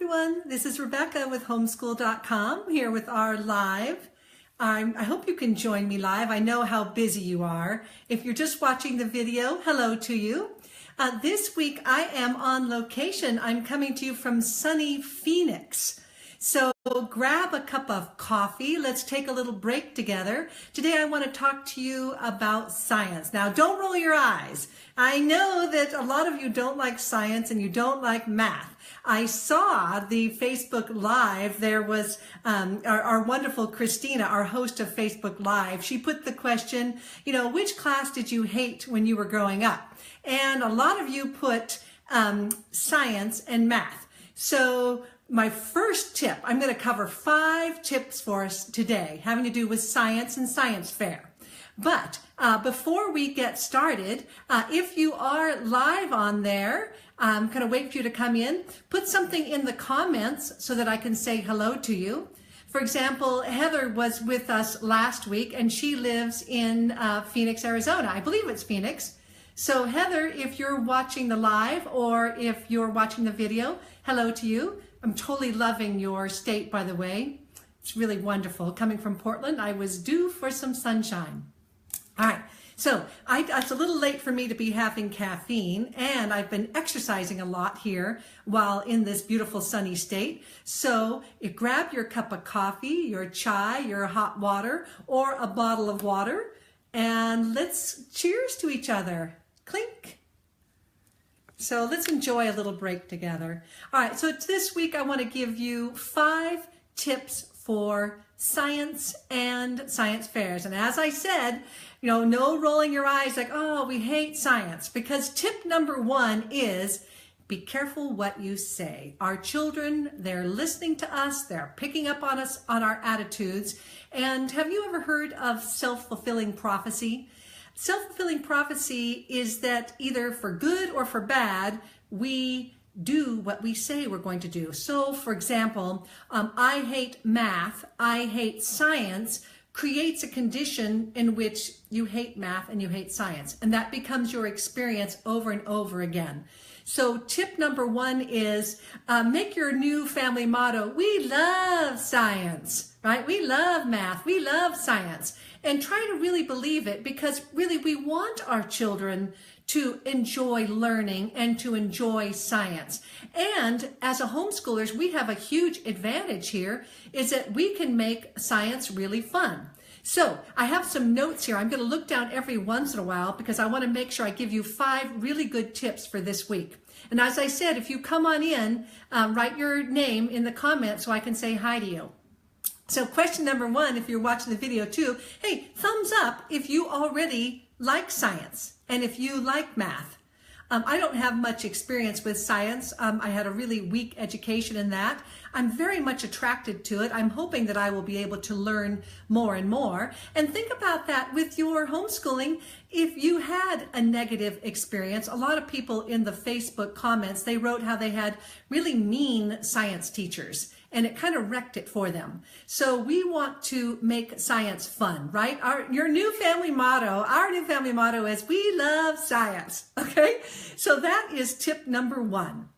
everyone, this is Rebecca with homeschool.com here with our live. I hope you can join me live. I know how busy you are. If you're just watching the video, hello to you. This week I am on location. I'm coming to you from sunny Phoenix. So grab a cup of coffee. Let's take a little break together. Today I want to talk to you about science. Now don't roll your eyes. I know that a lot of you don't like science and you don't like math. I saw the Facebook Live. There was our wonderful Christina, our host of Facebook Live. She put the question, which class did you hate when you were growing up? And a lot of you put science and math. So my first tip, I'm going to cover 5 tips for us today having to do with science and science fair. But before we get started, if you are live on there, I'm going to wait for you to come in. Put something in the comments so that I can say hello to you. For example, Heather was with us last week and she lives in Phoenix, Arizona. I believe it's Phoenix. So Heather, if you're watching the live or if you're watching the video, hello to you. I'm totally loving your state, by the way. It's really wonderful. Coming from Portland, I was due for some sunshine. All right, so it's a little late for me to be having caffeine, and I've been exercising a lot here while in this beautiful sunny state. So you grab your cup of coffee, your chai, your hot water, or a bottle of water, and let's cheers to each other. Clink. So let's enjoy a little break together. All right, so this week I want to give you 5 tips for science and science fairs. And as I said, no rolling your eyes like, oh, we hate science. Because tip number 1 is be careful what you say. Our children, they're listening to us, they're picking up on us, on our attitudes. And have you ever heard of self-fulfilling prophecy? Self-fulfilling prophecy is that either for good or for bad, we do what we say we're going to do. So, for example, I hate math, I hate science, creates a condition in which you hate math and you hate science. And that becomes your experience over and over again. So tip number 1 is make your new family motto, we love science, right? We love math, we love science. And try to really believe it, because really we want our children to enjoy learning and to enjoy science. And as a homeschoolers, we have a huge advantage here, is that we can make science really fun. So I have some notes here. I'm going to look down every once in a while because I want to make sure I give you 5 really good tips for this week. And as I said, if you come on in, write your name in the comments so I can say hi to you. So question number 1, if you're watching the video too, hey, thumbs up if you already like science and if you like math. I don't have much experience with science. I had a really weak education in that. I'm very much attracted to it. I'm hoping that I will be able to learn more and more. And think about that with your homeschooling. If you had a negative experience, a lot of people in the Facebook comments, they wrote how they had really mean science teachers, and it kind of wrecked it for them. So we want to make science fun, right? Our new family motto is we love science, okay? So that is tip number 1.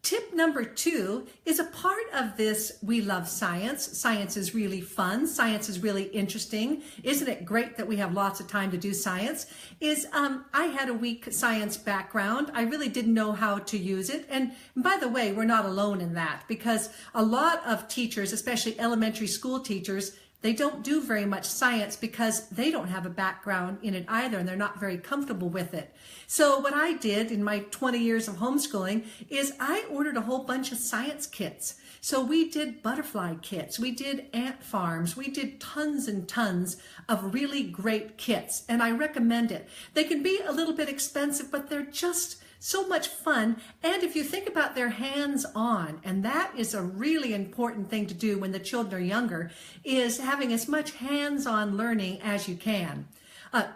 Tip number 2 is a part of this, we love science. Science is really fun. Science is really interesting. Isn't it great that we have lots of time to do science? I had a weak science background. I really didn't know how to use it. And by the way, we're not alone in that, because a lot of teachers, especially elementary school teachers, they don't do very much science because they don't have a background in it either, and they're not very comfortable with it. So what I did in my 20 years of homeschooling is I ordered a whole bunch of science kits. So we did butterfly kits, we did ant farms, we did tons and tons of really great kits, and I recommend it. They can be a little bit expensive, but they're just so much fun. And if you think about their hands-on, and that is a really important thing to do when the children are younger, is having as much hands-on learning as you can.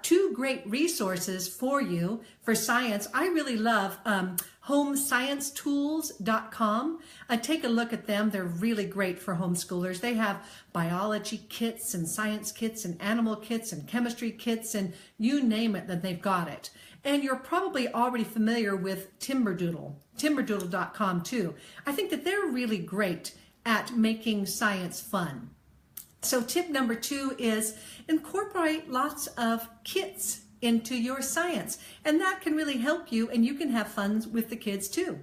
2 great resources for you for science. I really love homesciencetools.com. Take a look at them. They're really great for homeschoolers. They have biology kits and science kits and animal kits and chemistry kits, and you name it, that they've got it. And you're probably already familiar with Timberdoodle, timberdoodle.com too. I think that they're really great at making science fun. So tip number 2 is incorporate lots of kits into your science, and that can really help you, and you can have fun with the kids too.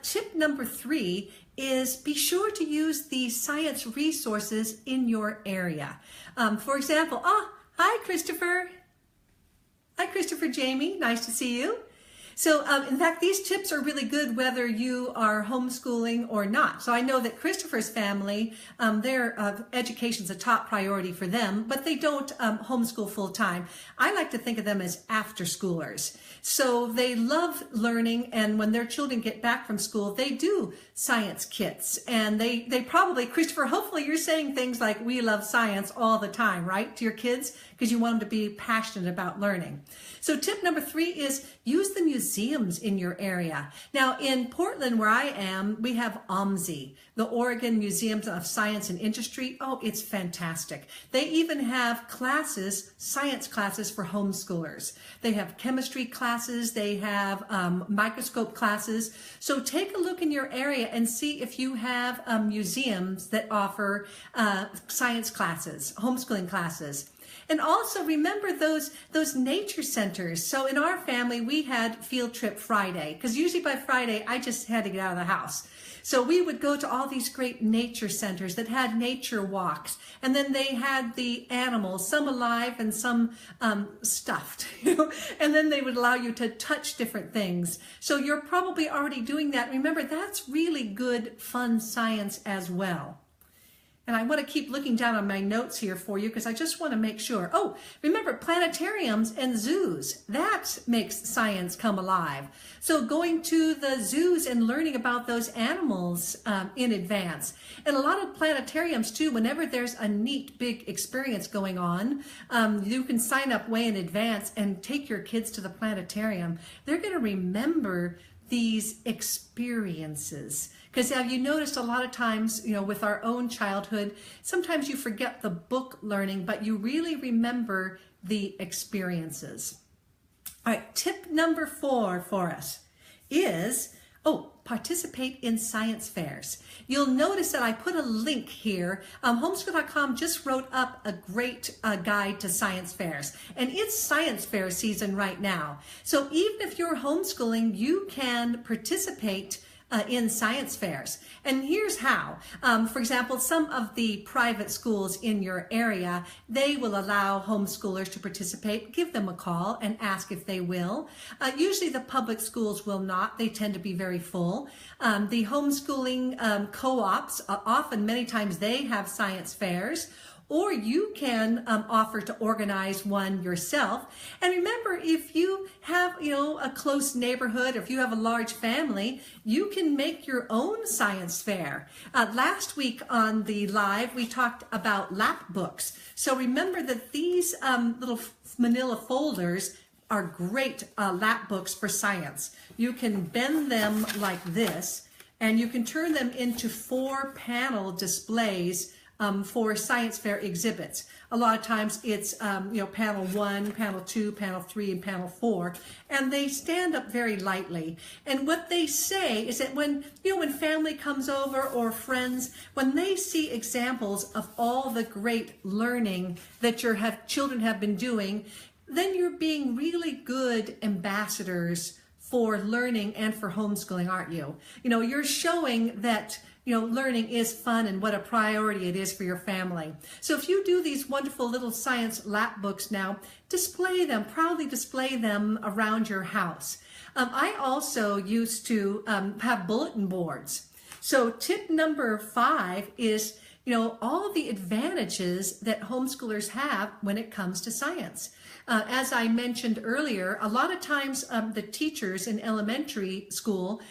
Tip number 3 is be sure to use the science resources in your area. For example, hi Christopher. Hi Christopher Jamie, nice to see you. So in fact, these tips are really good whether you are homeschooling or not. So I know that Christopher's family, their education is a top priority for them, but they don't homeschool full time. I like to think of them as after schoolers. So they love learning, and when their children get back from school, they do science kits. And they probably, Christopher, hopefully you're saying things like, we love science all the time, right, to your kids, because you want them to be passionate about learning. So tip number 3 is use the museums in your area. Now in Portland, where I am, we have OMSI, the Oregon Museums of Science and Industry. Oh, it's fantastic. They even have classes, science classes for homeschoolers. They have chemistry classes, they have microscope classes. So take a look in your area and see if you have museums that offer science classes, homeschooling classes. And also remember those nature centers. So in our family, we had Field Trip Friday, because usually by Friday, I just had to get out of the house. So we would go to all these great nature centers that had nature walks. And then they had the animals, some alive and some stuffed. And then they would allow you to touch different things. So you're probably already doing that. Remember, that's really good, fun science as well. And I want to keep looking down on my notes here for you because I just want to make sure. Oh, remember planetariums and zoos. That makes science come alive. So going to the zoos and learning about those animals in advance. And a lot of planetariums too, whenever there's a neat big experience going on, you can sign up way in advance and take your kids to the planetarium. They're going to remember these experiences. Because have you noticed a lot of times, with our own childhood, sometimes you forget the book learning, but you really remember the experiences. All right, tip number 4 for us is, participate in science fairs. You'll notice that I put a link here. Homeschool.com just wrote up a great guide to science fairs, and it's science fair season right now. So even if you're homeschooling, you can participate in science fairs. And here's how. For example, some of the private schools in your area, they will allow homeschoolers to participate. Give them a call and ask if they will. Usually the public schools will not. They tend to be very full. The homeschooling co-ops, often many times they have science fairs. Or you can offer to organize one yourself. And remember, if you have, a close neighborhood, or if you have a large family, you can make your own science fair. Last week on the live, we talked about lap books. So remember that these little manila folders are great lap books for science. You can bend them like this, and you can turn them into 4-panel displays for science fair exhibits. A lot of times it's, panel 1, panel 2, panel 3, and panel 4, and they stand up very lightly. And what they say is that when family comes over or friends, when they see examples of all the great learning that your children have been doing, then you're being really good ambassadors for learning and for homeschooling, aren't you? You're showing that learning is fun and what a priority it is for your family. So if you do these wonderful little science lap books now, display them, proudly display them around your house. I also used to have bulletin boards. So tip number 5 is, all of the advantages that homeschoolers have when it comes to science. As I mentioned earlier, a lot of times the teachers in elementary school,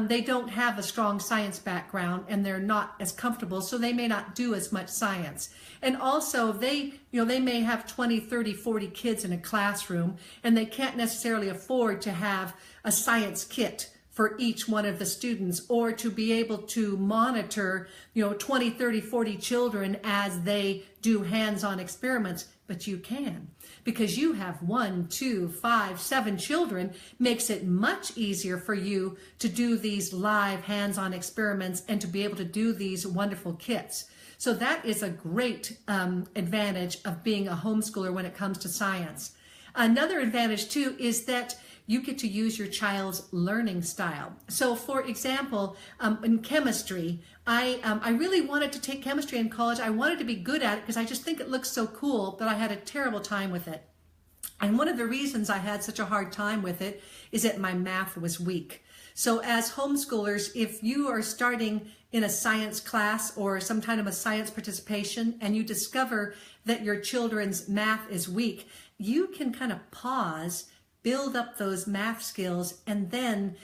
they don't have a strong science background and they're not as comfortable, so they may not do as much science. And also they may have 20, 30, 40 kids in a classroom, and they can't necessarily afford to have a science kit for each one of the students, or to be able to monitor, 20, 30, 40 children as they do hands-on experiments. But you can, because you have 1, 2, 5, 7 children, makes it much easier for you to do these live hands-on experiments and to be able to do these wonderful kits. So that is a great advantage of being a homeschooler when it comes to science. Another advantage too is that you get to use your child's learning style. So for example, in chemistry, I really wanted to take chemistry in college. I wanted to be good at it because I just think it looks so cool, but I had a terrible time with it. And one of the reasons I had such a hard time with it is that my math was weak. So as homeschoolers, if you are starting in a science class or some kind of a science participation and you discover that your children's math is weak, you can kind of pause, build up those math skills, and then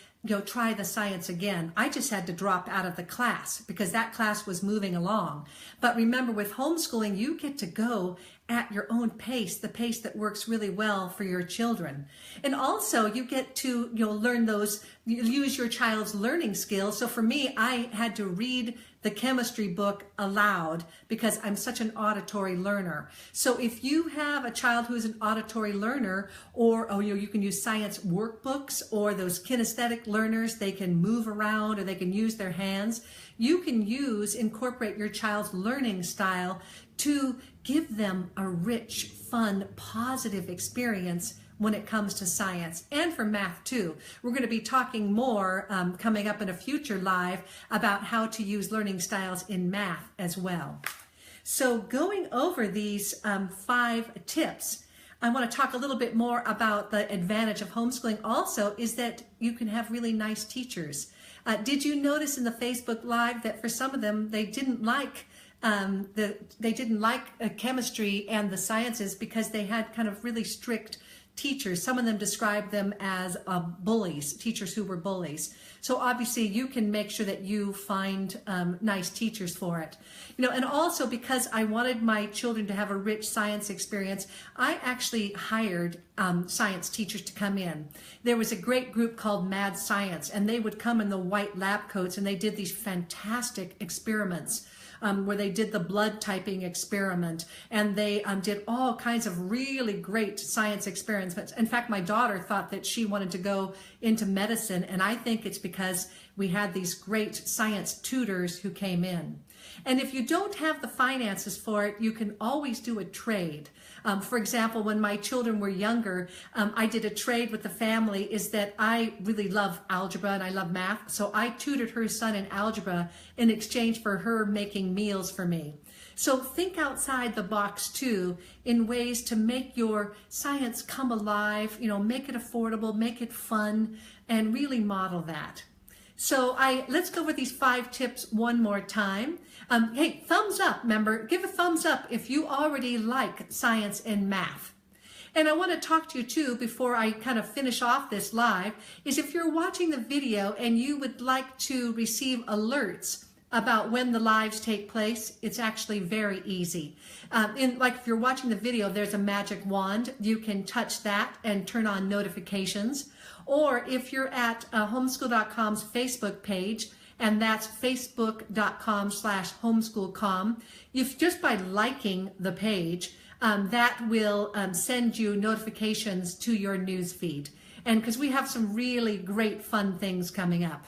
try the science again. I just had to drop out of the class because that class was moving along. But remember, with homeschooling, you get to go at your own pace, the pace that works really well for your children. And also you get to learn those, use your child's learning skills. So for me, I had to read the chemistry book aloud because I'm such an auditory learner. So if you have a child who's an auditory learner, or you can use science workbooks, or those kinesthetic learners, they can move around or they can use their hands. You can incorporate your child's learning style to give them a rich, fun, positive experience when it comes to science, and for math too. We're going to be talking more coming up in a future live about how to use learning styles in math as well. So going over these 5 tips, I want to talk a little bit more about the advantage of homeschooling also is that you can have really nice teachers. Did you notice in the Facebook Live that for some of them, they didn't like chemistry and the sciences because they had kind of really strict teachers? Some of them described them as bullies, teachers who were bullies. So obviously you can make sure that you find nice teachers for it. And also because I wanted my children to have a rich science experience, I actually hired science teachers to come in. There was a great group called Mad Science, and they would come in the white lab coats, and they did these fantastic experiments. Where they did the blood typing experiment, and they did all kinds of really great science experiments. In fact, my daughter thought that she wanted to go into medicine, and I think it's because we had these great science tutors who came in. And if you don't have the finances for it, you can always do a trade. For example, when my children were younger, I did a trade with the family, is that I really love algebra and I love math. So I tutored her son in algebra in exchange for her making meals for me. So think outside the box too, in ways to make your science come alive, make it affordable, make it fun, and really model that. So let's go over these 5 tips one more time. Hey, thumbs up, remember, give a thumbs up if you already like science and math. And I want to talk to you too, before I kind of finish off this live, is if you're watching the video and you would like to receive alerts about when the lives take place, it's actually very easy. If you're watching the video, there's a magic wand. You can touch that and turn on notifications. Or if you're at homeschool.com's Facebook page, and that's facebook.com/homeschoolcom, if just by liking the page, that will send you notifications to your news feed. And because we have some really great fun things coming up.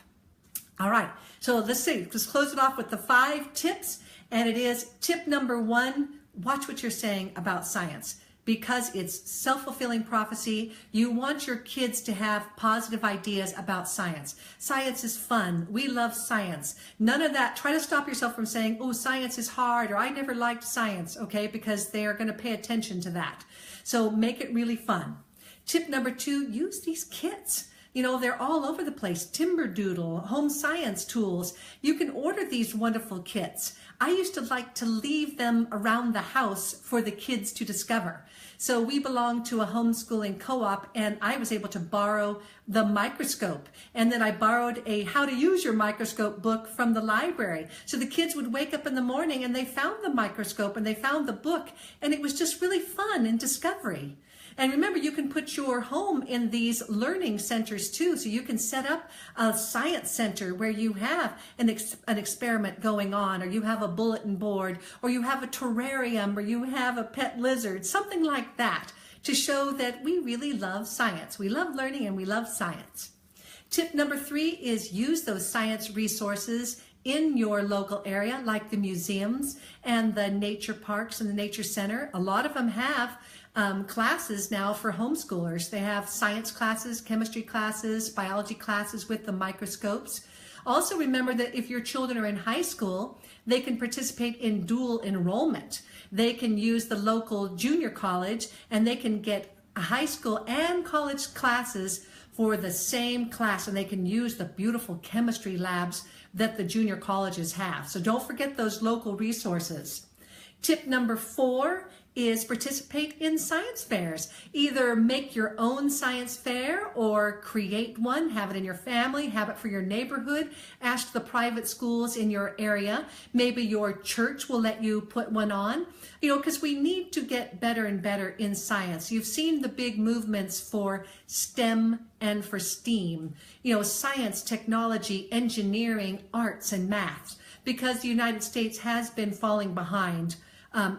All right, so let's close it off with the 5 tips. And it is tip number 1, watch what you're saying about science. Because it's self-fulfilling prophecy, you want your kids to have positive ideas about science. Science is fun. We love science. None of that. Try to stop yourself from saying, oh, science is hard, or I never liked science, okay? Because they are going to pay attention to that. So make it really fun. Tip number 2, use these kits. They're all over the place. Timberdoodle, home science tools. You can order these wonderful kits. I used to like to leave them around the house for the kids to discover. So we belong to a homeschooling co-op, and I was able to borrow the microscope. And then I borrowed a How to Use Your Microscope book from the library. So the kids would wake up in the morning and they found the microscope and they found the book, and it was just really fun and discovery. And remember, you can put your home in these learning centers too. So you can set up a science center where you have an experiment going on, or you have a bulletin board, or you have a terrarium, or you have a pet lizard, something like that, to show that we really love science. We love learning and we love science. Tip number 3 is use those science resources in your local area, like the museums and the nature parks and the nature center. A lot of them have classes now for homeschoolers. They have science classes, chemistry classes, biology classes with the microscopes. Also remember that if your children are in high school, they can participate in dual enrollment. They can use the local junior college and they can get high school and college classes for the same class, and they can use the beautiful chemistry labs that the junior colleges have. So don't forget those local resources. Tip number 4 is participate in science fairs. Either make your own science fair or create one, have it in your family, have it for your neighborhood, ask the private schools in your area. Maybe your church will let you put one on, because we need to get better and better in science. You've seen the big movements for STEM and for STEAM, science, technology, engineering, arts, and math, because the United States has been falling behind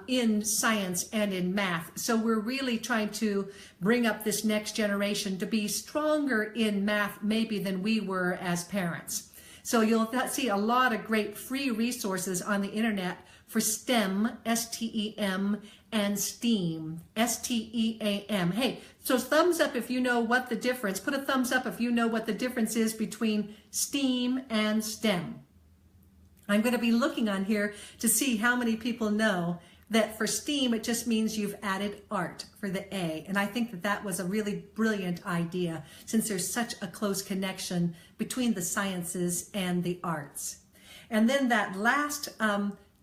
in science and in math. So we're really trying to bring up this next generation to be stronger in math maybe than we were as parents. So you'll see a lot of great free resources on the internet for STEM, S-T-E-M, and STEAM, S-T-E-A-M. Hey, so thumbs up if you know what the difference, put a thumbs up if you know what the difference is between STEAM and STEM. I'm going to be looking on here to see how many people know that for STEAM, it just means you've added art for the A. And I think that that was a really brilliant idea, since there's such a close connection between the sciences and the arts. And then that last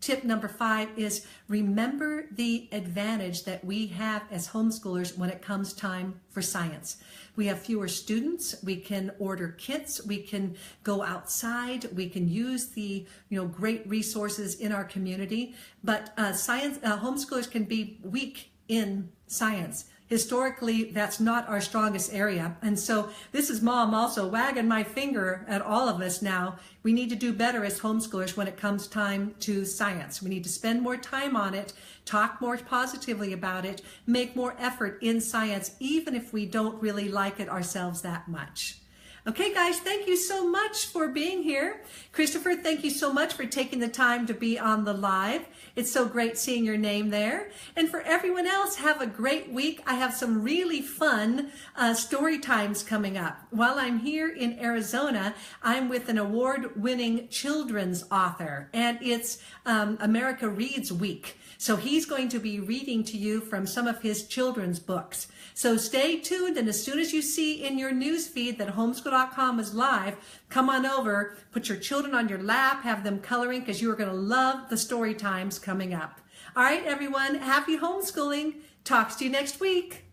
tip number 5 is remember the advantage that we have as homeschoolers when it comes time for science. We have fewer students, we can order kits, we can go outside, we can use the great resources in our community, but homeschoolers can be weak in science. Historically, that's not our strongest area. And so this is Mom also wagging my finger at all of us now. We need to do better as homeschoolers when it comes time to science. We need to spend more time on it, talk more positively about it, make more effort in science, even if we don't really like it ourselves that much. Okay, guys, thank you so much for being here. Christopher, thank you so much for taking the time to be on the live. It's so great seeing your name there. And for everyone else, have a great week. I have some really fun story times coming up. While I'm here in Arizona, I'm with an award-winning children's author, and it's America Reads Week. So he's going to be reading to you from some of his children's books. So stay tuned, and as soon as you see in your news feed that homeschool.com is live, come on over, put your children on your lap, have them coloring, because you are going to love the story times coming up. All right, everyone, happy homeschooling. Talk to you next week.